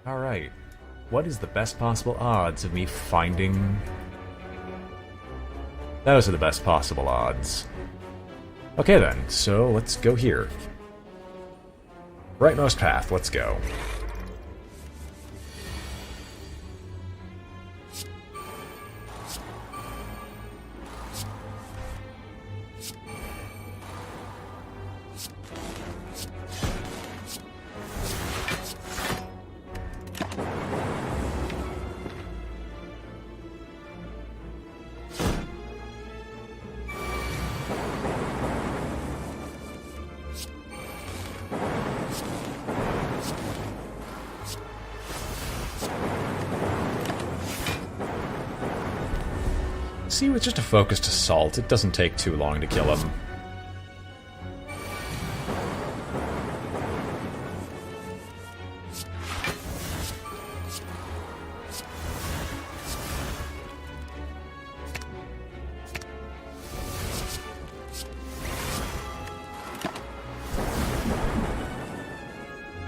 Alright. What is the best possible odds of me finding... Those are the best possible odds. Okay then, so let's go here. Rightmost path, let's go. See, with just a focused assault, it doesn't take too long to kill him.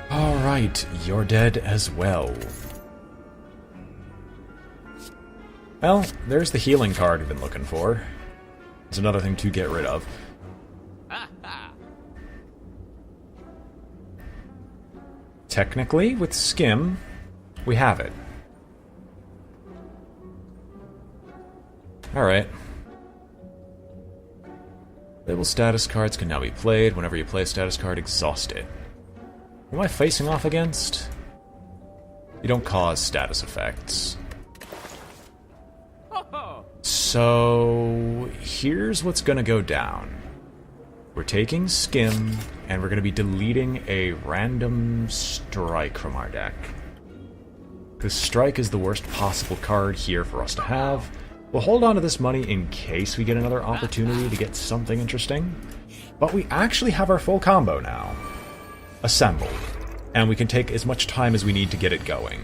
Alright, you're dead as well. Well, there's the healing card we've been looking for. It's another thing to get rid of. Technically, with Skim, we have it. Alright. Label status cards can now be played. Whenever you play a status card, exhaust it. Who am I facing off against? You don't cause status effects. So, here's what's gonna go down. We're taking Skim, and we're gonna be deleting a random Strike from our deck. Because Strike is the worst possible card here for us to have. We'll hold on to this money in case we get another opportunity to get something interesting. But we actually have our full combo now. Assembled. And we can take as much time as we need to get it going.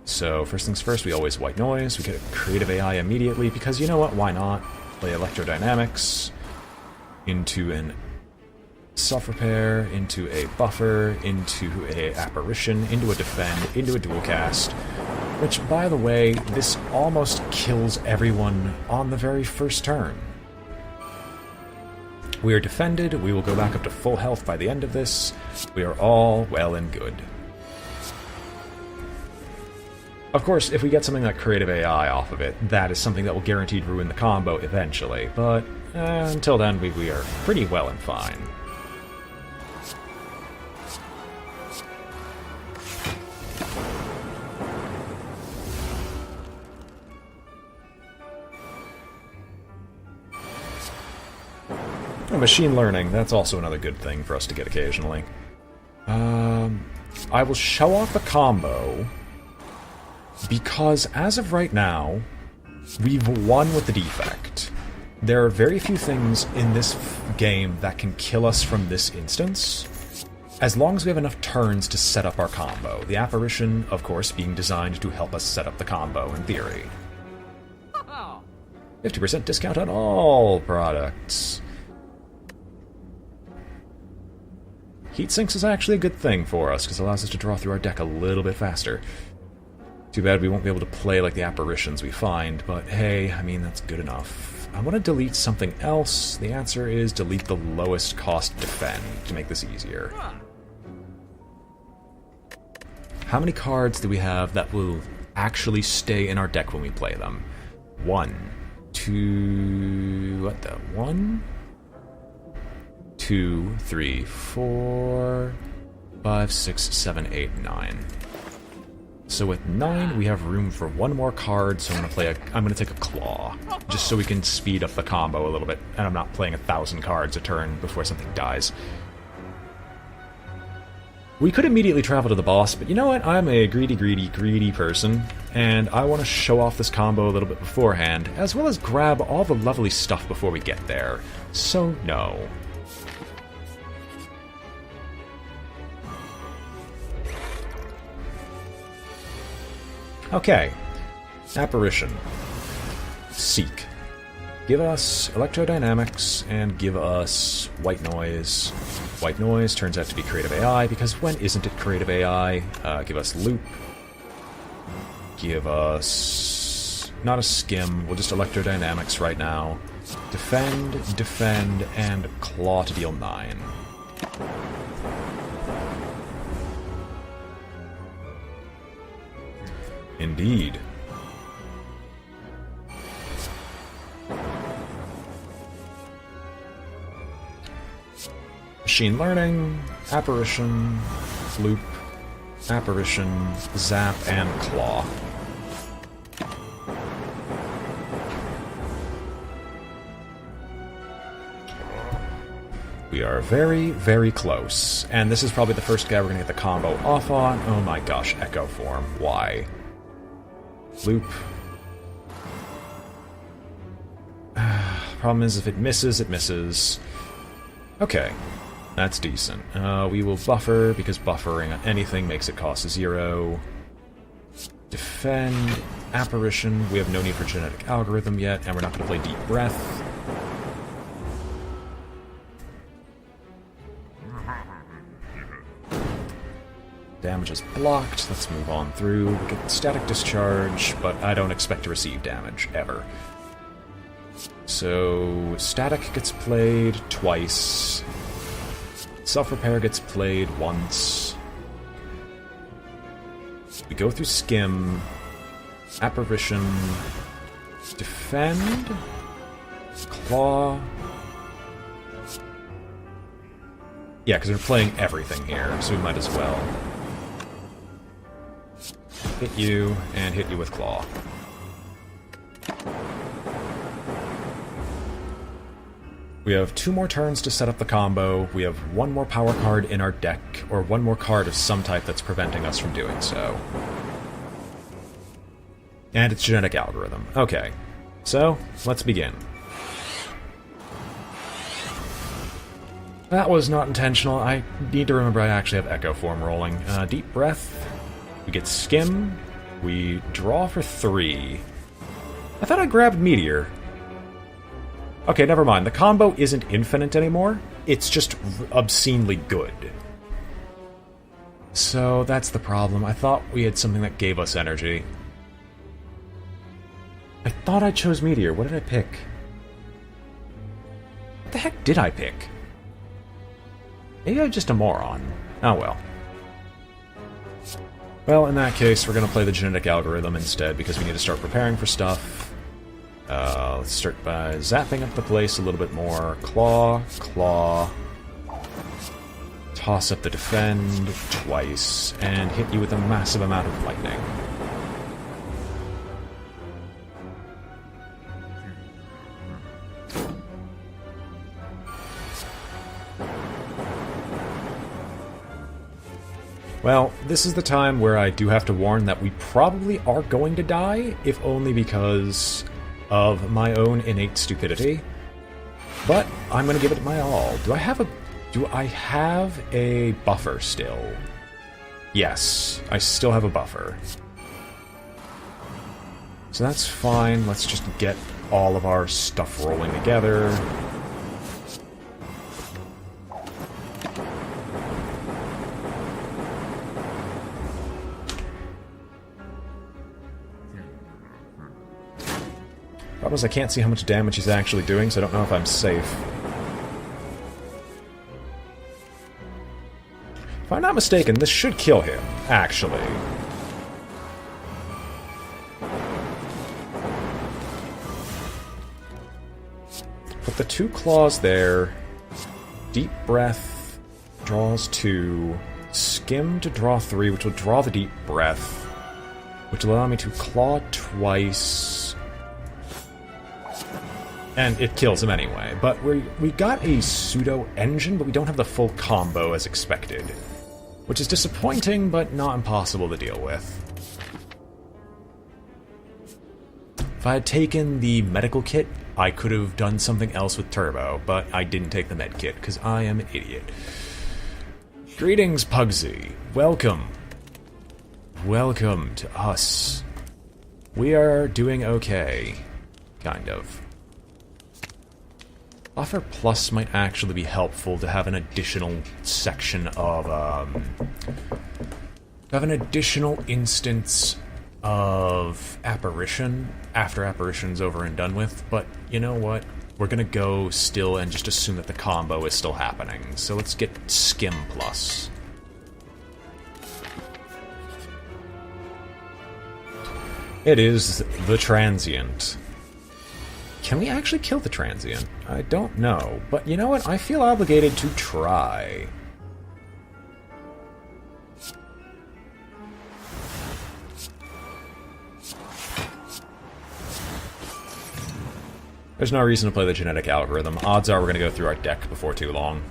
So, first things first, we always white noise. We get a creative AI immediately, because you know what, why not? Play electrodynamics into an self-repair, into a buffer, into a apparition, into a defend, into a dual cast. Which, by the way, this almost kills everyone on the very first turn. We are defended, we will go back up to full health by the end of this. We are all well and good. Of course, if we get something like Creative AI off of it, that is something that will guaranteed ruin the combo eventually, but until then, we are pretty well and fine. Machine learning, that's also another good thing for us to get occasionally. I will show off the combo, because as of right now, we've won with the defect. There are very few things in this game that can kill us from this instance, as long as we have enough turns to set up our combo. The apparition, of course, being designed to help us set up the combo, in theory. 50% discount on all products. Heat sinks is actually a good thing for us, because it allows us to draw through our deck a little bit faster. Too bad we won't be able to play like the apparitions we find, but hey, I mean, that's good enough. I want to delete something else. The answer is delete the lowest cost defend to make this easier. How many cards do we have that will actually stay in our deck when we play them? 1, 2... what the? 1, 2, 3, 4, 5, 6, 7, 8, 9. So with 9, we have room for one more card, so I'm gonna take a Claw, just so we can speed up the combo a little bit, and I'm not playing 1,000 cards a turn before something dies. We could immediately travel to the boss, but you know what? I'm a greedy person, and I want to show off this combo a little bit beforehand, as well as grab all the lovely stuff before we get there. So no. Okay. Apparition. Seek. Give us electrodynamics, and give us white noise. White noise turns out to be creative AI, because when isn't it creative AI? Give us loop. Give us... not a skim, we'll just electrodynamics right now. Defend, and claw to deal 9. Indeed. Machine learning, apparition, loop, apparition, zap, and claw. We are very, very close. And this is probably the first guy we're going to get the combo off on. Oh my gosh, Echo Form. Why? Loop. Problem is, if it misses, it misses. Okay. That's decent. We will buffer, because buffering on anything makes it cost 0. Defend. Apparition. We have no need for genetic algorithm yet, and we're not going to play Deep Breath. Damage is blocked. Let's move on through. We get static discharge, but I don't expect to receive damage, ever. So, static gets played twice. Self-repair gets played once. We go through skim. Apparition. Defend. Claw. Yeah, because we're playing everything here, so we might as well. Hit you, and hit you with claw. We have 2 more turns to set up the combo. We have 1 more power card in our deck, or 1 more card of some type that's preventing us from doing so. And it's genetic algorithm. Okay, so let's begin. That was not intentional. I need to remember I actually have Echo Form rolling. Deep breath. We get skim. We draw for 3. I thought I grabbed Meteor. Okay, never mind. The combo isn't infinite anymore. It's just obscenely good. So that's the problem. I thought we had something that gave us energy. I thought I chose Meteor. What did I pick? What the heck did I pick? Maybe I'm just a moron. Oh well. Well, in that case, we're going to play the genetic algorithm instead, because we need to start preparing for stuff. Let's start by zapping up the place a little bit more. Claw, claw. Toss up the defend twice, and hit you with a massive amount of lightning. Well, this is the time where I do have to warn that we probably are going to die, if only because of my own innate stupidity. But I'm going to give it my all. Do I have a buffer still? Yes, I still have a buffer. So that's fine. Let's just get all of our stuff rolling together. Problem is, I can't see how much damage he's actually doing, so I don't know if I'm safe. If I'm not mistaken, this should kill him, actually. Put the 2 claws there. Deep breath draws 2. Skim to draw 3, which will draw the deep breath, which will allow me to claw twice. And it kills him anyway, but we got a pseudo-engine, but we don't have the full combo as expected. Which is disappointing, but not impossible to deal with. If I had taken the medical kit, I could have done something else with Turbo, but I didn't take the med kit, because I am an idiot. Greetings, Pugsy. Welcome. Welcome to us. We are doing okay. Kind of. Buffer Plus might actually be helpful to have an additional section of, have an additional instance of Apparition after Apparition's over and done with, but you know what? We're gonna go still and just assume that the combo is still happening, so let's get Skim Plus. It is the Transient. Can we actually kill the Transient? I don't know, but you know what? I feel obligated to try. There's no reason to play the genetic algorithm. Odds are we're going to go through our deck before too long.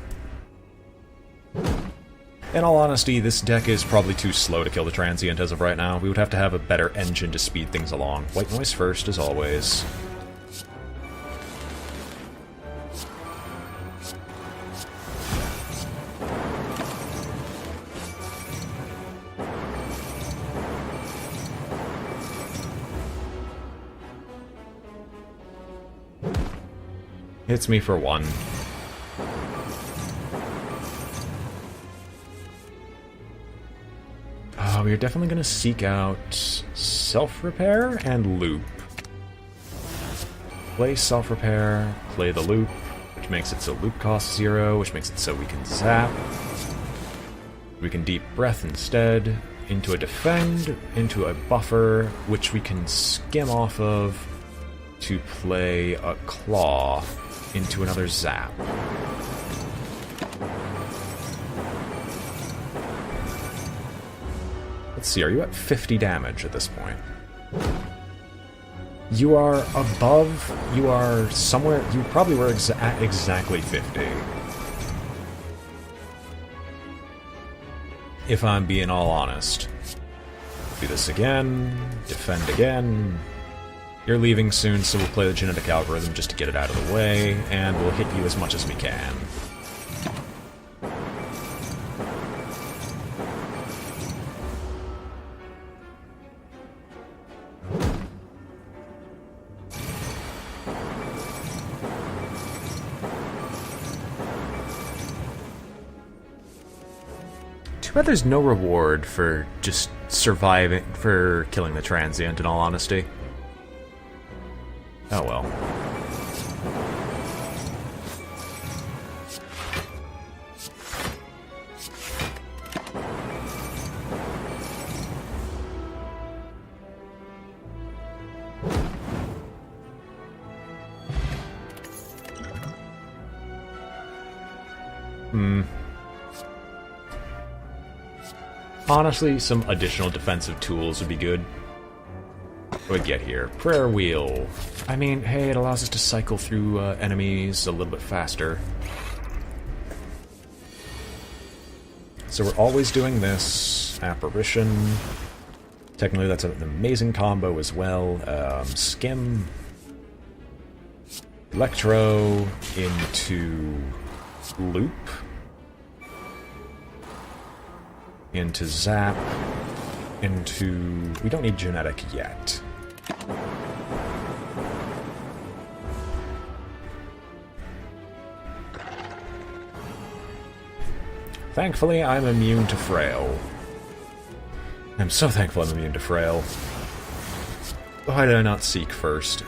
In all honesty, this deck is probably too slow to kill the Transient as of right now. We would have to have a better engine to speed things along. White noise first, as always. Hits me for 1. We are definitely going to seek out Self-Repair and Loop. Play Self-Repair, play the Loop, which makes it so Loop costs 0, which makes it so we can Zap. We can Deep Breath instead, into a Defend, into a Buffer, which we can skim off of to play a Claw into another Zap. Let's see, are you at 50 damage at this point? You are above, you are somewhere, you probably were at exactly 50. If I'm being all honest. Do this again, defend again. You're leaving soon, so we'll play the genetic algorithm just to get it out of the way, and we'll hit you as much as we can. Too bad there's no reward for just surviving, for killing the Transient, in all honesty. Oh well. Honestly, some additional defensive tools would be good. What do I get here? Prayer Wheel. I mean, hey, it allows us to cycle through enemies a little bit faster. So we're always doing this. Apparition. Technically, that's an amazing combo as well. Skim. Electro into Loop. Into Zap. Into... we don't need Genetic yet. Thankfully, I'm immune to Frail. I'm so thankful I'm immune to Frail. Why did I not seek first?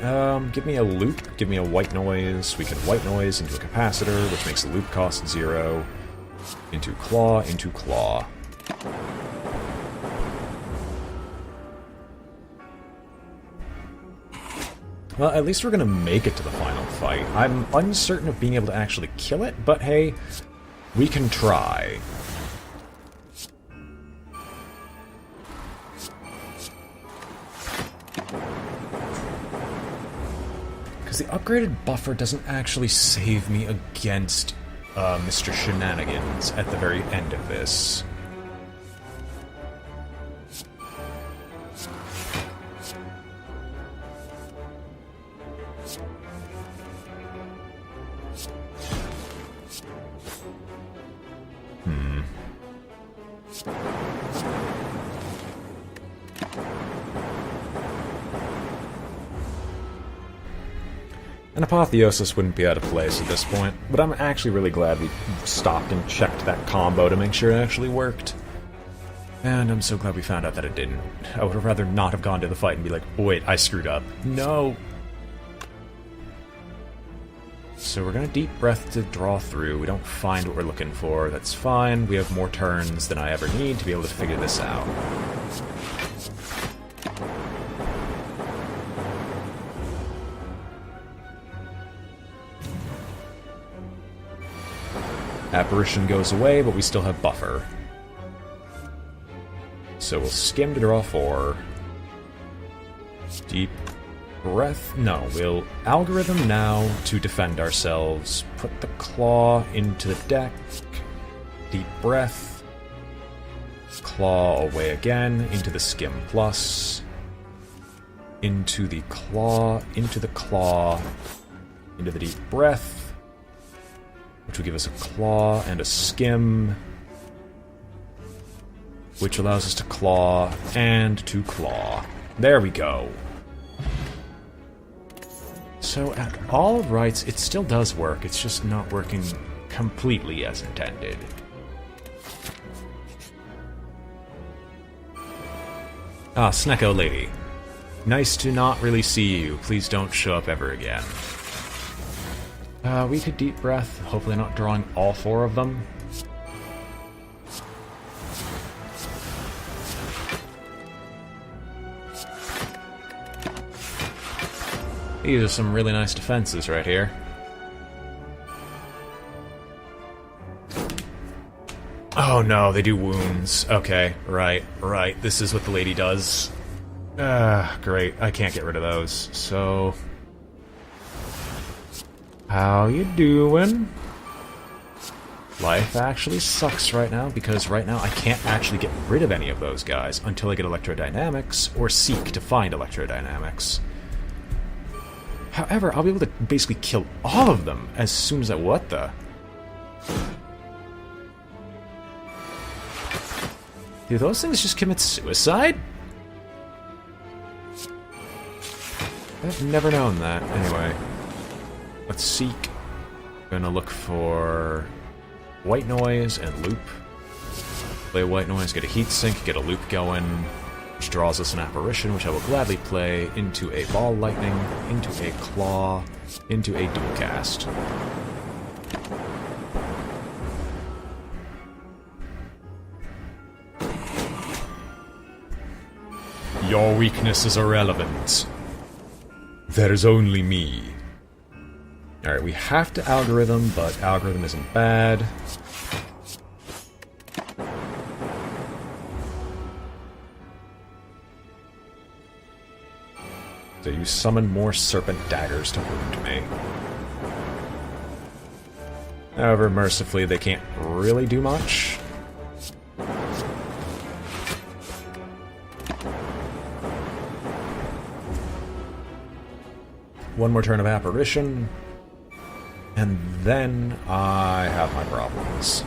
Give me a Loop, give me a White Noise. We can White Noise into a Capacitor, which makes the Loop cost 0. Into Claw, into Claw. Well, at least we're gonna make it to the final fight. I'm uncertain of being able to actually kill it, but hey, we can try. Because the upgraded buffer doesn't actually save me against Mr. Shenanigans at the very end of this. An Apotheosis wouldn't be out of place at this point, but I'm actually really glad we stopped and checked that combo to make sure it actually worked. And I'm so glad we found out that it didn't. I would have rather not have gone to the fight and be like, oh, wait, I screwed up. No! So we're gonna deep breath to draw through. We don't find what we're looking for. That's fine. We have more turns than I ever need to be able to figure this out. Apparition goes away, but we still have buffer. So we'll skim to draw 4. Deep breath. No, we'll algorithm now to defend ourselves. Put the claw into the deck. Deep breath. Claw away again. Into the skim plus. Into the claw. Into the claw. Into the deep breath. Which will give us a claw and a skim. Which allows us to claw and to claw. There we go. So at all rights, it still does work. It's just not working completely as intended. Ah, Snecko lady. Nice to not really see you. Please don't show up ever again. We could deep breath, hopefully not drawing all 4 of them. These are some really nice defenses right here. Oh no, they do wounds. Okay, right. This is what the lady does. Great. I can't get rid of those, so... How you doing? Life actually sucks right now, because right now I can't actually get rid of any of those guys until I get electrodynamics, or seek to find electrodynamics. However, I'll be able to basically kill all of them as soon as I... What the? Do those things just commit suicide? I've never known that. Anyway. Let's seek. Gonna look for white noise and loop. Play white noise, get a heat sink, get a loop going, which draws us an apparition, which I will gladly play into a ball lightning, into a claw, into a dual cast. Your weakness is irrelevant. There's only me. Alright, we have to algorithm, but algorithm isn't bad. So you summon more serpent daggers to wound me. However, mercifully, they can't really do much. One more turn of apparition. And then I have my problems.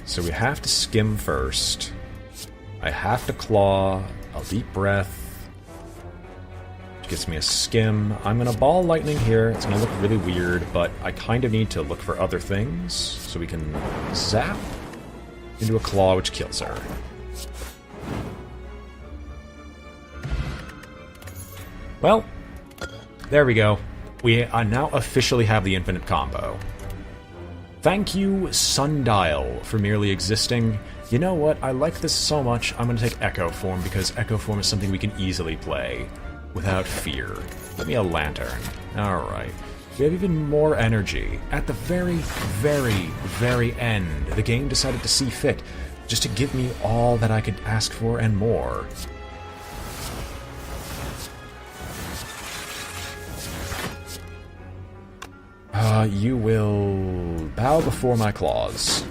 So we have to skim first. I have to claw, a deep breath, which gets me a skim. I'm gonna ball lightning here. It's gonna look really weird, but I kind of need to look for other things, so we can zap into a claw, which kills her. Well, there we go. We now officially have the infinite combo. Thank you, Sundial, for merely existing. You know what? I like this so much, I'm going to take Echo Form, because Echo Form is something we can easily play without fear. Let me a lantern. Alright. We have even more energy. At the very, very, very end, the game decided to see fit just to give me all that I could ask for and more. You will bow before my claws.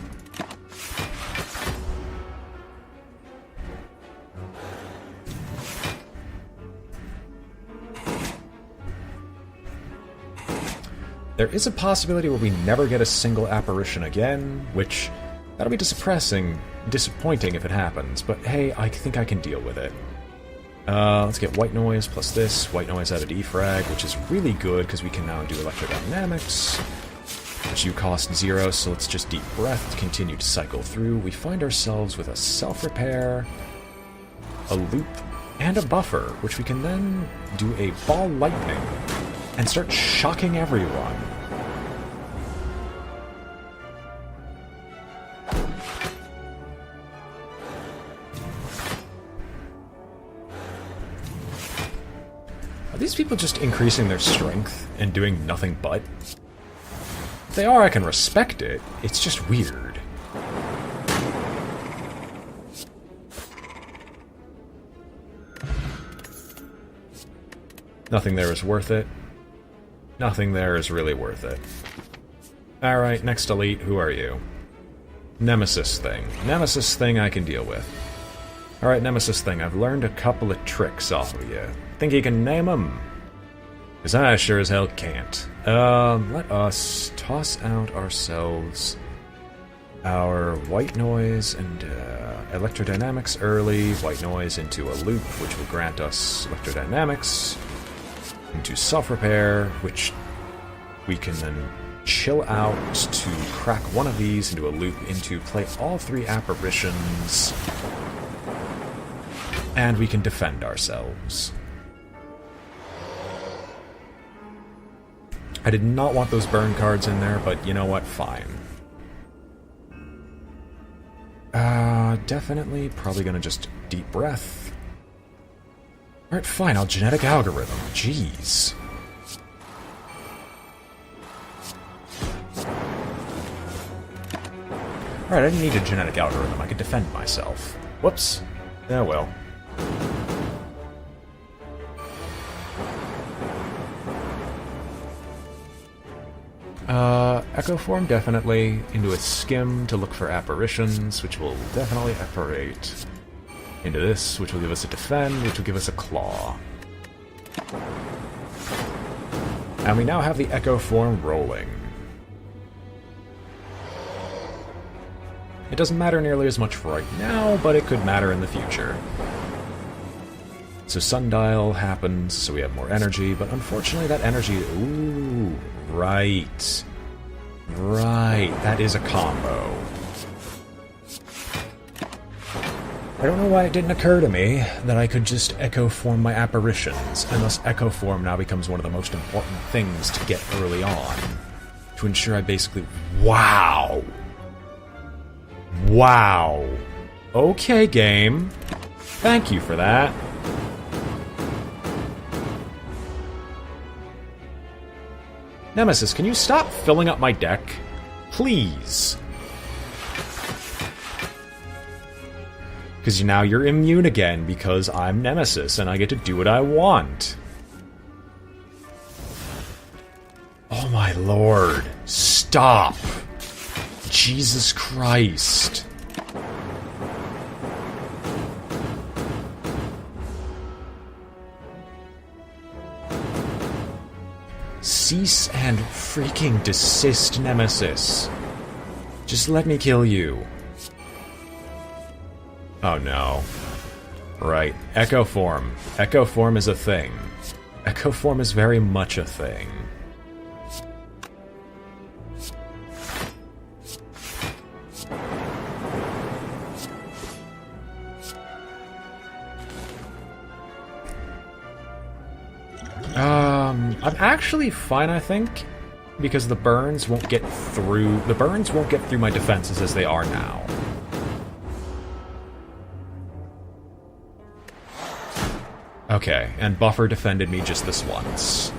There is a possibility where we never get a single apparition again, which, that'll be disappointing if it happens, but hey, I think I can deal with it. Let's get white noise plus this. White noise out of defrag, which is really good because we can now do electrodynamics, which you cost 0, so let's just deep breath, continue to cycle through. We find ourselves with a self-repair, a loop, and a buffer, which we can then do a ball lightning and start shocking everyone. Are these people just increasing their strength and doing nothing but? If they are, I can respect it. It's just weird. Nothing there is worth it. Nothing there is really worth it. Alright, next elite, who are you? Nemesis thing. Nemesis thing I can deal with. Alright, Nemesis thing, I've learned a couple of tricks off of you. Think you can name them? Because I sure as hell can't. Let us toss out ourselves our white noise and electrodynamics early. White noise into a loop, which will grant us electrodynamics. Into self-repair, which we can then chill out to crack one of these into a loop into play all 3 apparitions. And we can defend ourselves. I did not want those burn cards in there, but you know what? Fine. Definitely probably gonna just deep breath. Alright, fine, I'll genetic algorithm. Jeez. Alright, I didn't need a genetic algorithm. I could defend myself. Whoops. Oh well. Echo form definitely into a skim to look for apparitions, which will definitely apparate. Into this, which will give us a defend, which will give us a claw. And we now have the echo form rolling. It doesn't matter nearly as much right now, but it could matter in the future. So sundial happens, so we have more energy, but unfortunately that energy... Ooh, right. Right, that is a combo. I don't know why it didn't occur to me that I could just echo form my apparitions, and thus echo form now becomes one of the most important things to get early on. To ensure I basically... Wow! Wow! Okay, game. Thank you for that. Nemesis, can you stop filling up my deck? Please. Because now you're immune again, because I'm Nemesis, and I get to do what I want. Oh my lord. Stop. Jesus Christ. Cease and freaking desist, Nemesis. Just let me kill you. Oh no. Right. Echo form. Echo form is a thing. Echo form is very much a thing. I'm actually fine, I think, because the burns won't get through. The burns won't get through my defenses as they are now. Okay, and buffer defended me just this once.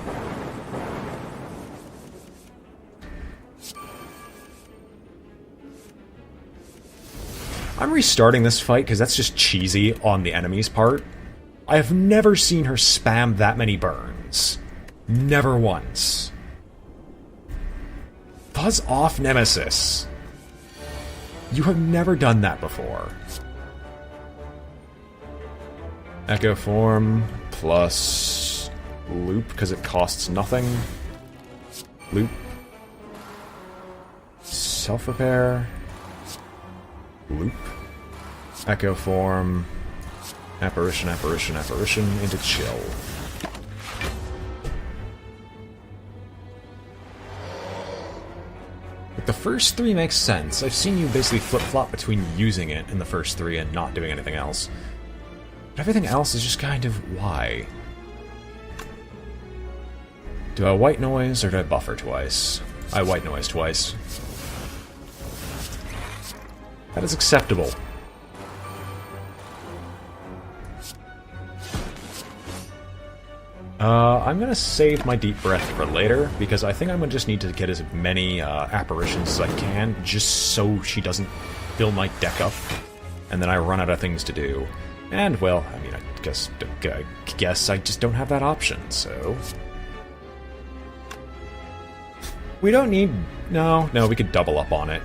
I'm restarting this fight because that's just cheesy on the enemy's part. I have never seen her spam that many burns. Never once. Buzz off, Nemesis. You have never done that before. Echo form plus loop because it costs nothing. Loop. Self-repair. Loop. Echo form. Apparition, apparition, apparition, into chill. The first three makes sense. I've seen you basically flip-flop between using it in the first three and not doing anything else. But everything else is just kind of why. Do I white noise or do I buffer twice? I white noise twice. That is acceptable. I'm gonna save my deep breath for later, because I think I'm gonna just need to get as many apparitions as I can, just so she doesn't fill my deck up, and then I run out of things to do. And, well, I mean, I guess I just don't have that option, so... We don't need... No, we could double up on it.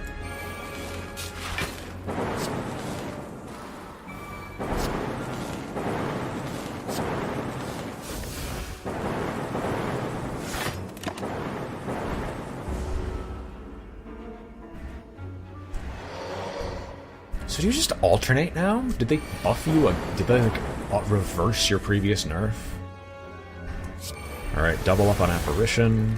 So do you just alternate now? Did they buff you? Did they, like, reverse your previous nerf? Alright, double up on Apparition.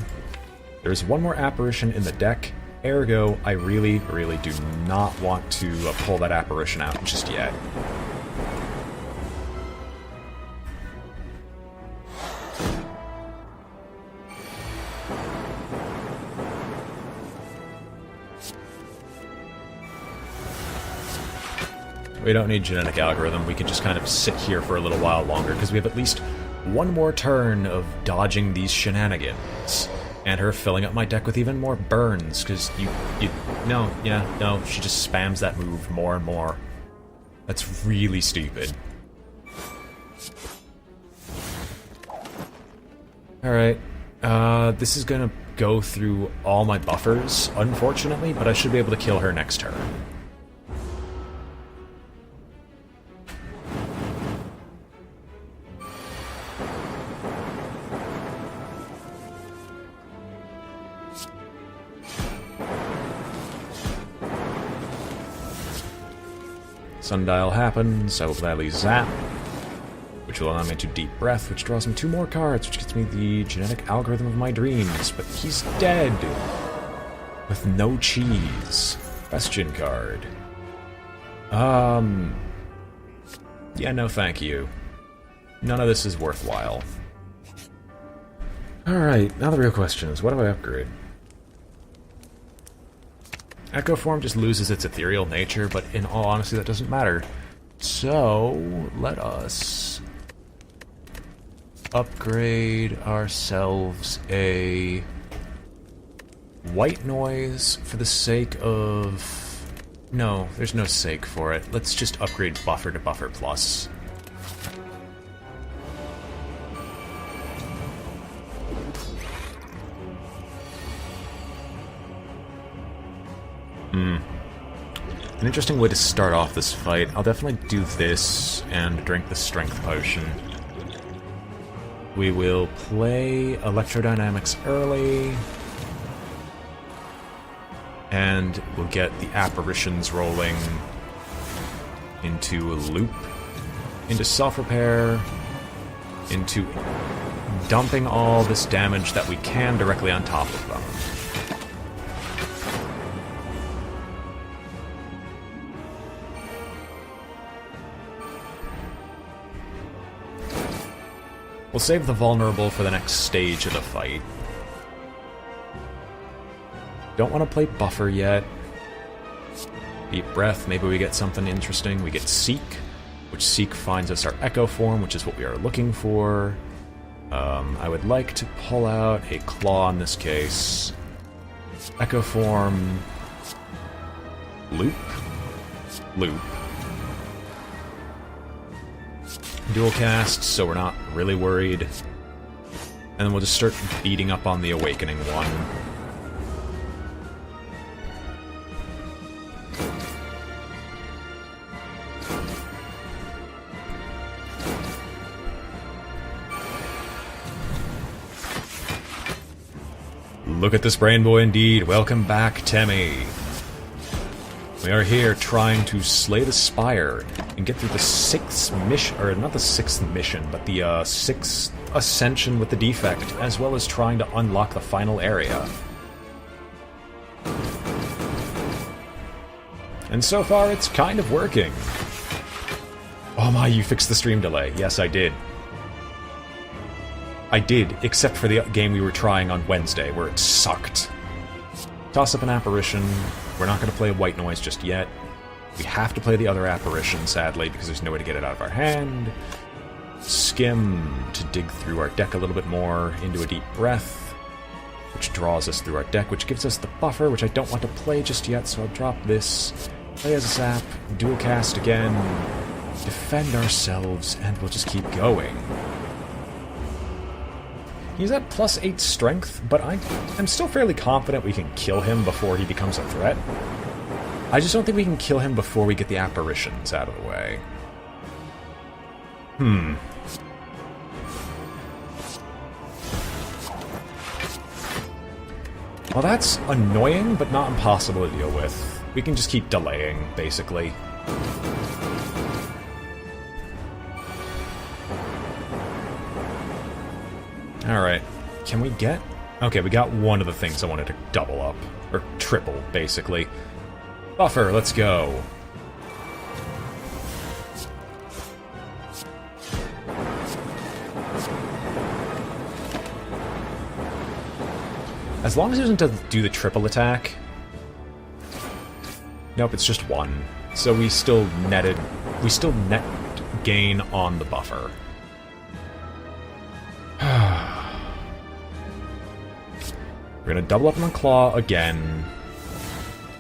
There's one more Apparition in the deck, ergo, I really, really do not want to pull that Apparition out just yet. We don't need genetic algorithm, we can just kind of sit here for a little while longer, because we have at least one more turn of dodging these shenanigans. And her filling up my deck with even more burns, because no, she just spams that move more and more. That's really stupid. Alright, this is gonna go through all my buffers, unfortunately, but I should be able to kill her next turn. Sundial happens, I will gladly zap, which will allow me to deep breath, which draws me 2 more cards, which gets me the genetic algorithm of my dreams, but he's dead! With no cheese. Question card. Yeah, no thank you. None of this is worthwhile. Alright, now the real question is, what do I upgrade? Echo Form just loses its ethereal nature, but in all honesty that doesn't matter. So, let us upgrade ourselves a white noise for the sake of... No, there's no sake for it. Let's just upgrade buffer to buffer plus. An interesting way to start off this fight. I'll definitely do this and drink the strength potion. We will play Electrodynamics early. And we'll get the apparitions rolling into a loop, into self-repair, into dumping all this damage that we can directly on top of them. We'll save the vulnerable for the next stage of the fight. Don't want to play buffer yet. Deep breath, maybe we get something interesting. We get Seek, which Seek finds us our Echo Form, which is what we are looking for. I would like to pull out a Claw in this case. Echo Form... Loop? Loop. Dual cast, so we're not really worried. And then we'll just start beating up on the Awakening one. Look at this BrainBoy indeed. Welcome back, Temmie. We are here trying to slay the Spire and get through the 6th mission, or not the 6th mission, but the 6th ascension with the defect, as well as trying to unlock the final area. And so far, it's kind of working. Oh my, you fixed the stream delay. Yes, I did. I did, except for the game we were trying on Wednesday, where it sucked. Toss up an apparition. We're not going to play a white noise just yet. We have to play the other apparition, sadly, because there's no way to get it out of our hand. Skim to dig through our deck a little bit more into a deep breath, which draws us through our deck, which gives us the buffer, which I don't want to play just yet, so I'll drop this. Play as a sap, dual cast again, defend ourselves, and we'll just keep going. He's at +8 strength, but I'm still fairly confident we can kill him before he becomes a threat. I just don't think we can kill him before we get the apparitions out of the way. Well, that's annoying, but not impossible to deal with. We can just keep delaying, basically. Alright, can we get... Okay, we got one of the things I wanted to double up. Or triple, basically. Buffer, let's go. As long as it doesn't do the triple attack... Nope, it's just one. So we still net gain on the buffer. We're gonna double up on Claw again.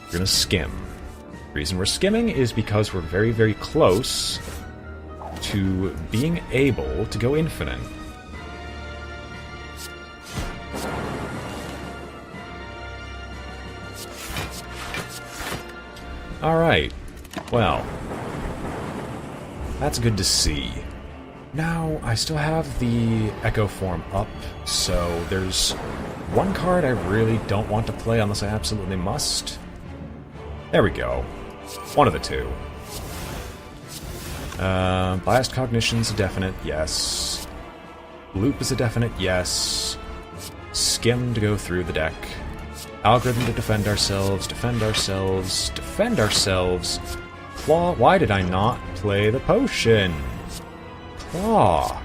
We're gonna skim. The reason we're skimming is because we're very, very close to being able to go infinite. Alright, well, that's good to see. Now, I still have the Echo form up, so there's one card I really don't want to play unless I absolutely must. There we go. One of the two. Biased Cognition's a definite yes. Loop is a definite yes. Skim to go through the deck. Algorithm to defend ourselves, defend ourselves, defend ourselves. Claw, why did I not play the potion? Claw,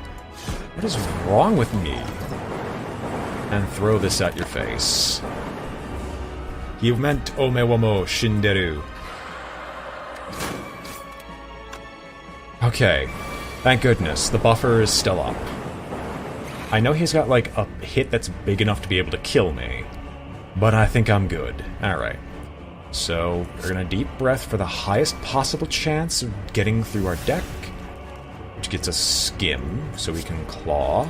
what is wrong with me? And throw this at your face. You meant Omewomo Shinderu. Okay, thank goodness, the buffer is still up. I know he's got like a hit that's big enough to be able to kill me, but I think I'm good. Alright. So, we're gonna deep breath for the highest possible chance of getting through our deck, which gets us skim, so we can claw,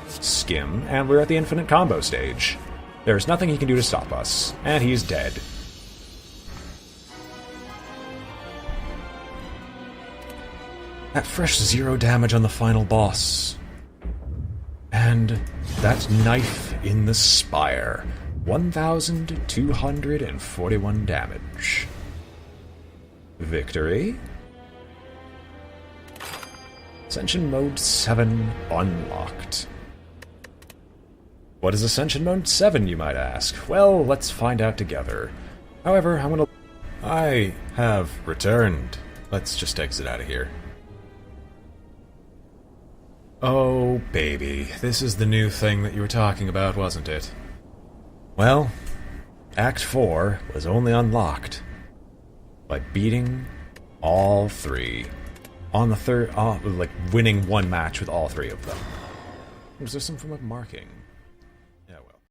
skim, and we're at the infinite combo stage. There's nothing he can do to stop us, and he's dead. That fresh 0 damage on the final boss. And that knife in the Spire. 1,241 damage. Victory. Ascension Mode 7 unlocked. What is Ascension Mode 7, you might ask? Well, let's find out together. However, I have returned. Let's just exit out of here. Oh, baby. This is the new thing that you were talking about, wasn't it? Well, Act 4 was only unlocked by beating all 3. On the third, like, winning one match with all 3 of them. Was there some form of marking?